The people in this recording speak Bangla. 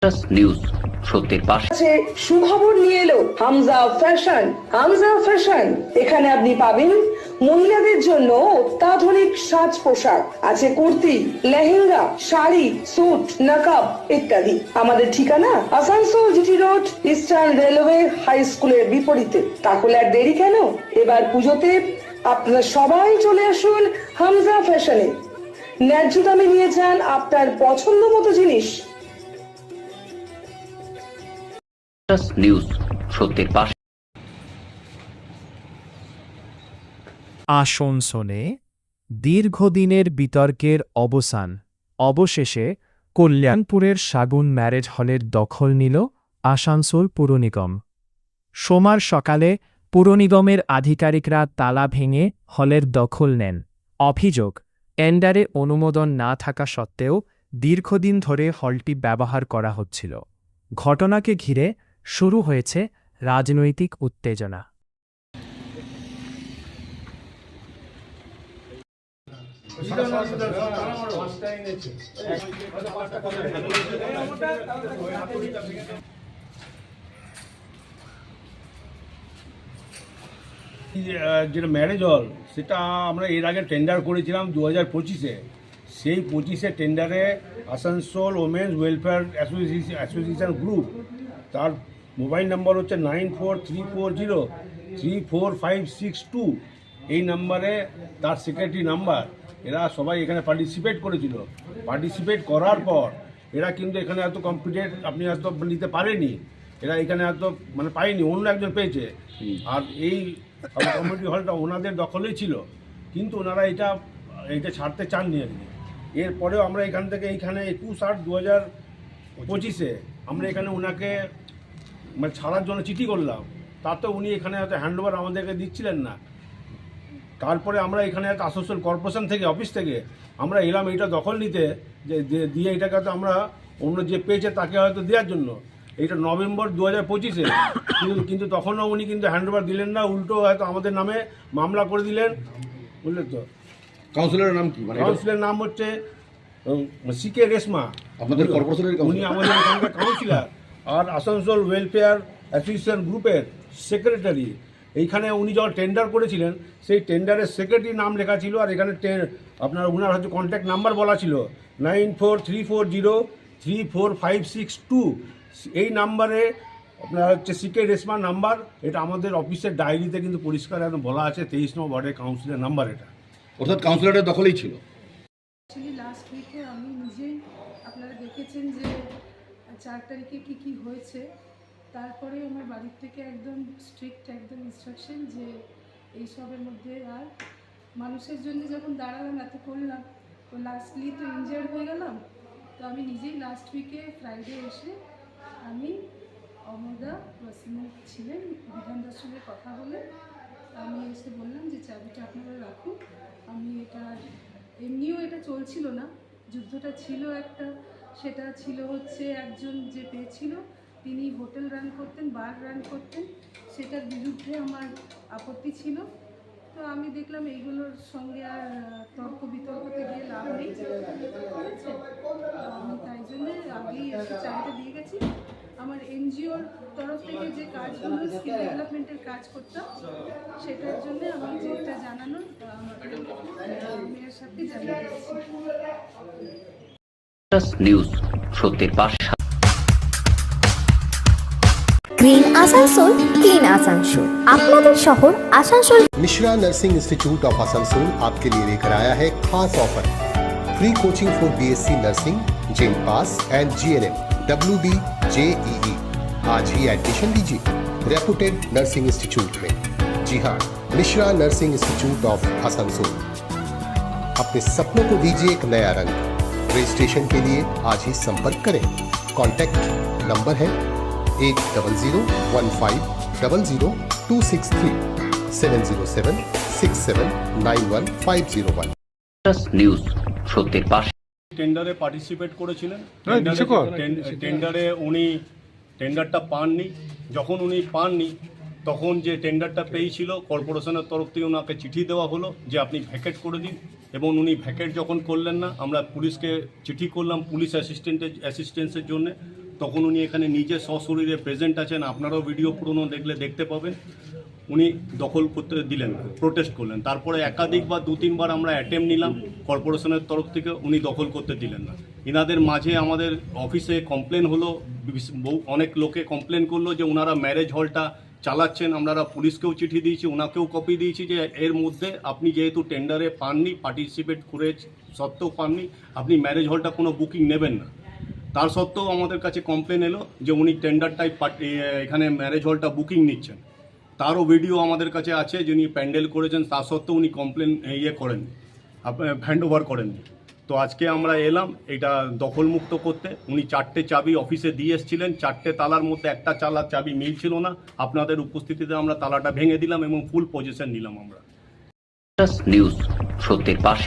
নিউজ সত্যের পাশে। সুখবর নিয়ে এলো হামজা ফ্যাশন। হামজা ফ্যাশন, এখানে আপনি পাবেন মহিলাদের জন্য অত্যাধুনিক সাজ পোশাক, আছে কুর্তি, লেহেঙ্গা, শাড়ি, স্যুট, নকাব ইত্যাদি। আমাদের ঠিকানা Asansol GT road, eastern railway high স্কুলের বিপরীতে। তাহলে আর দেরি কেন, এবার পুজোতে আপনারা সবাই চলে আসুন হামজা ফ্যাশনে। ন্যায্য দামে নিয়ে যান আপনার পছন্দ মতো জিনিস। নিউজ সত্যের পাশে। আসানসোলে দীর্ঘদিনের বিতর্কের অবসান। অবশেষে কল্যাণপুরের শাগুন ম্যারেজ হলের দখল নিল আসানসোল পুর নিগম। সোমবার সকালে পুর নিগমের আধিকারিকরা তালা ভেঙে হলের দখল নেন। অভিযোগ, টেন্ডারে অনুমোদন না থাকা সত্ত্বেও দীর্ঘদিন ধরে হলটি ব্যবহার করা হচ্ছিল। ঘটনাকে ঘিরে শুরু হয়েছে রাজনৈতিক উত্তেজনা। যেটা ম্যারেজ হল, সেটা আমরা এর আগে টেন্ডার করেছিলাম 2025-এ। সেই 25-এ টেন্ডারে Asansol women's welfare association group, তার মোবাইল নাম্বার হচ্ছে 9434034562। এই নাম্বারে তার সেক্রেটারি নাম্বার, এরা সবাই এখানে পার্টিসিপেট করেছিল। পার্টিসিপেট করার পর এরা কিন্তু এখানে এত কম্পিটেন্ট আপনি এত নিতে পারেনি, এরা এখানে এত পায়নি, অন্য একজন পেয়েছে। আর এই কমিউনিটি হলটা ওনাদের দখলেই ছিল, কিন্তু ওনারা এটা ছাড়তে চাননি আর কি। এরপরেও আমরা এখান থেকে এইখানে 21/8/2025-এ আমরা এখানে ওনাকে ছাড়ার জন্য চিঠি করলাম, তাতেও উনি এখানে হয়তো হ্যান্ডওভার আমাদেরকে দিচ্ছিলেন না। তারপরে আমরা এখানে একটা আসানসোল কর্পোরেশন থেকে, অফিস থেকে আমরা এলাম এইটা দখল নিতে, যে দিয়ে এটাকে হয়তো আমরা অন্য যে পেয়েছে তাকে হয়তো দেওয়ার জন্য। এইটা নভেম্বর 2025-এ, কিন্তু তখনও উনি কিন্তু হ্যান্ডওভার দিলেন না, উল্টো হয়তো আমাদের নামে মামলা করে দিলেন, বুঝলেন তো। কাউন্সিলরের নাম কি? কাউন্সিলরের নাম হচ্ছে সিকে রেশমা, আপনাদের কর্পোরেশনের উনি আমাদের এখানকার কাউন্সিলর আর আসানসোল ওয়েলফেয়ার অ্যাসোসিয়েশন গ্রুপের সেক্রেটারি। এইখানে উনি যখন টেন্ডার করেছিলেন, সেই টেন্ডারের সেক্রেটারি নাম লেখা ছিল, আর এখানে ওনার হচ্ছে কন্ট্যাক্ট নাম্বার বলা ছিল 9434034562। এই নাম্বারে আপনার হচ্ছে সিকে রেশমা নাম্বার, এটা আমাদের অফিসের ডায়েরিতে কিন্তু পরিষ্কার একদম বলা আছে, 23 নম্বর ওয়ার্ডের কাউন্সিলের নাম্বার এটা। অর্থাৎ কাউন্সিলরের দখলেই ছিল। অ্যাকচুয়ালি লাস্ট উইকে আমি নিজেই, আপনারা দেখেছেন যে 4 তারিখে কি হয়েছে। তারপরে আমার বাড়ির থেকে একদম স্ট্রিক্ট একদম ইনস্ট্রাকশন যে এইসবের মধ্যে আর মানুষের জন্য যখন দাঁড়ালাম, এত করলাম, তো লাস্টলি তো ইনজার্ড হয়ে গেলাম। তো আমি নিজেই লাস্ট উইকে ফ্রাইডে এসে আমি অমরদা ওয়াসিমুল ছিলেন, বিধানদার সঙ্গে কথা বলে আমি এসে বললাম যে চাবিটা আপনারা রাখুন। আমি এটা এমনিও এটা চলছিল না, যুদ্ধটা ছিল একটা, সেটা ছিল হচ্ছে একজন যে পেয়েছিল তিনি হোটেল রান করতেন, বার রান করতেন, সেটার বিরুদ্ধে আমার আপত্তি ছিল। তো আমি দেখলাম এইগুলোর সঙ্গে আর তর্ক বিতর্কতে গিয়ে লাভ নেই, ঠিক আছে। আমি তাই জন্যে আগেই এসে চাবিটা দিয়ে গেছি। আমার এনজিওর তরফ থেকে যে কাজগুলো স্কিল ডেভেলপমেন্টের কাজ করতাম, সেটার জন্য আমি যেটা জানানোর মেয়ের সাথে জানিয়েছি। নিউজ সত্যের পাশে। ग्रीन आसानसोल, क्लीन आसानसोल, आपनादेर शहर Asansol. Mishra nursing institute of Asansol आपके लिए लेकर आया है खास offer. Free coaching for BSc nursing, JENPAS and GNM, WB, JEE। आज ही एडमिशन लीजिए रेपुटेड नर्सिंग इंस्टीट्यूट में। जी हाँ, Mishra nursing institute of Asansol. अपने सपनों को दीजिए एक नया रंग। रजिस्ट्रेशन के लिए आज ही संपर्क करें। कॉन्टैक्ट नंबर है 8001500263 7076791 নিউজ সত্যের পাশে। টেন্ডারে পার্টিসিপেট করেছিলেন, টেন্ডারে উনি টেন্ডারটা পাননি। যখন উনি পাননি, তখন যে টেন্ডারটা পেয়েছিল কর্পোরেশনের তরফ থেকে ওনাকে চিঠি দেওয়া হলো যে আপনি ভ্যাকেট করে দিন, এবং উনি ভ্যাকেট যখন করলেন না, আমরা পুলিশকে চিঠি করলাম পুলিশ অ্যাসিস্ট্যান্সের জন্য। তখন উনি এখানে নিজে সশরীরে প্রেজেন্ট আছেন, আপনারাও ভিডিও পুরনো দেখলে দেখতে পাবেন। উনি দখল করতে দিলেন না, প্রোটেস্ট করলেন। তারপরে একাধিকবার 2-3বার আমরা অ্যাটেম্প নিলাম কর্পোরেশনের তরফ থেকে, উনি দখল করতে দিলেন না। ইনাদের মাঝে আমাদের অফিসে কমপ্লেন হলো, অনেক লোকে কমপ্লেন করলো যে ওনারা ম্যারেজ হলটা চালাচ্ছেন। আমরা পুলিশকেও চিঠি দিয়েছি, ওনাকেও কপি দিয়েছি যে এর মধ্যে আপনি যেহেতু টেন্ডারে পাননি, পার্টিসিপেট করে সত্ত্বেও পাননি, আপনি ম্যারেজ হলটা কোনো বুকিং নেবেন না। তার সত্ত্বেও আমাদের কাছে কমপ্লেন এলো যে উনি টেন্ডারটাই এখানে ম্যারেজ হলটা বুকিং নিচ্ছেন। তারও ভিডিও আমাদের কাছে আছে, যিনি প্যান্ডেল করেছেন, তা সত্ত্বেও উনি কমপ্লেন করেননি, হ্যান্ড ওভার করেননি। তো আজকে আমরা এলাম এটা দখলমুক্ত করতে। উনি 4টে চাবি অফিসে দিয়ে এসেছিলেন, 4টে তালার মধ্যে একটা চাবি মিলছিল না। আপনাদের উপস্থিতিতে আমরা তালাটা ভেঙে দিলাম এবং ফুল পজিশন নিলাম আমরা। নিউজ সত্যের পাশে।